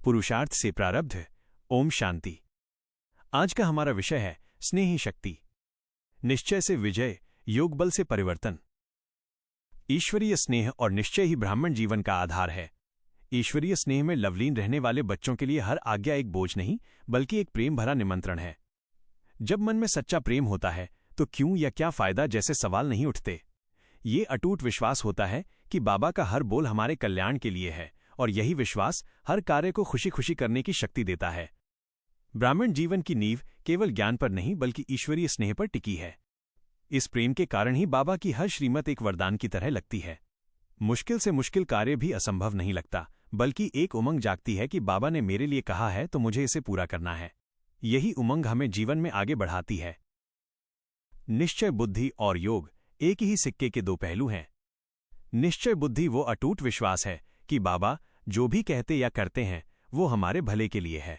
पुरुषार्थ से प्रारब्ध। ओम शांति। आज का हमारा विषय है स्नेही शक्ति। निश्चय से विजय, योग बल से परिवर्तन। ईश्वरीय स्नेह और निश्चय ही ब्राह्मण जीवन का आधार है। ईश्वरीय स्नेह में लवलीन रहने वाले बच्चों के लिए हर आज्ञा एक बोझ नहीं, बल्कि एक प्रेम भरा निमंत्रण है। जब मन में सच्चा प्रेम होता है तो क्यों या क्या फायदा जैसे सवाल नहीं उठते। ये अटूट विश्वास होता है कि बाबा का हर बोल हमारे कल्याण के लिए है, और यही विश्वास हर कार्य को खुशी खुशी करने की शक्ति देता है। ब्राह्मण जीवन की नींव केवल ज्ञान पर नहीं बल्कि ईश्वरीय स्नेह पर टिकी है। इस प्रेम के कारण ही बाबा की हर श्रीमत एक वरदान की तरह लगती है। मुश्किल से मुश्किल कार्य भी असंभव नहीं लगता, बल्कि एक उमंग जागती है कि बाबा ने मेरे लिए कहा है तो मुझे इसे पूरा करना है। यही उमंग हमें जीवन में आगे बढ़ाती है। निश्चय बुद्धि और योग एक ही सिक्के के दो पहलू हैं। निश्चय बुद्धि वो अटूट विश्वास है कि बाबा जो भी कहते या करते हैं वो हमारे भले के लिए है।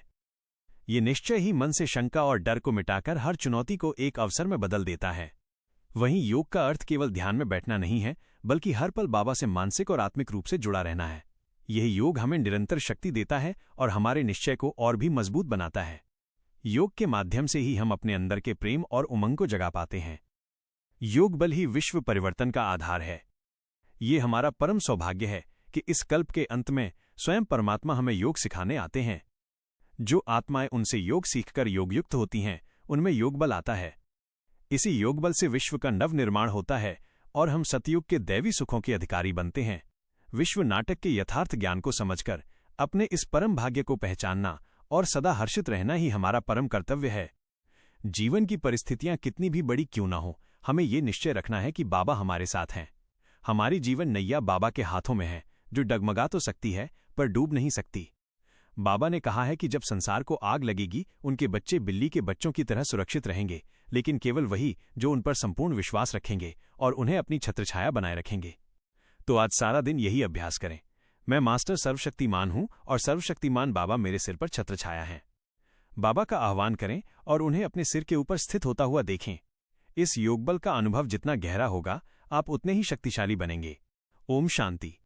ये निश्चय ही मन से शंका और डर को मिटाकर हर चुनौती को एक अवसर में बदल देता है। वहीं योग का अर्थ केवल ध्यान में बैठना नहीं है, बल्कि हर पल बाबा से मानसिक और आत्मिक रूप से जुड़ा रहना है। यही योग हमें निरंतर शक्ति देता है और हमारे निश्चय को और भी मजबूत बनाता है। योग के माध्यम से ही हम अपने अंदर के प्रेम और उमंग को जगा पाते हैं। योग बल ही विश्व परिवर्तन का आधार है। ये हमारा परम सौभाग्य है कि इस कल्प के अंत में स्वयं परमात्मा हमें योग सिखाने आते हैं। जो आत्माएं उनसे योग सीखकर योगयुक्त होती हैं, उनमें योग बल आता है। इसी योग बल से विश्व का नव निर्माण होता है और हम सतयुग के दैवी सुखों के अधिकारी बनते हैं। विश्व नाटक के यथार्थ ज्ञान को समझकर अपने इस परम भाग्य को पहचानना और सदा हर्षित रहना ही हमारा परम कर्तव्य है। जीवन की परिस्थितियां कितनी भी बड़ी क्यों ना हो, हमें ये निश्चय रखना है कि बाबा हमारे साथ हैं। हमारी जीवन नैया बाबा के हाथों में है, जो डगमगा तो सकती है पर डूब नहीं सकती। बाबा ने कहा है कि जब संसार को आग लगेगी, उनके बच्चे बिल्ली के बच्चों की तरह सुरक्षित रहेंगे, लेकिन केवल वही जो उन पर संपूर्ण विश्वास रखेंगे और उन्हें अपनी छत्रछाया बनाए रखेंगे। तो आज सारा दिन यही अभ्यास करें। मैं मास्टर सर्वशक्तिमान हूं और सर्वशक्तिमान बाबा मेरे सिर पर छत्रछाया हैं। बाबा का आह्वान करें और उन्हें अपने सिर के ऊपर स्थित होता हुआ देखें। इस योगबल का अनुभव जितना गहरा होगा, आप उतने ही शक्तिशाली बनेंगे। ओम शांति।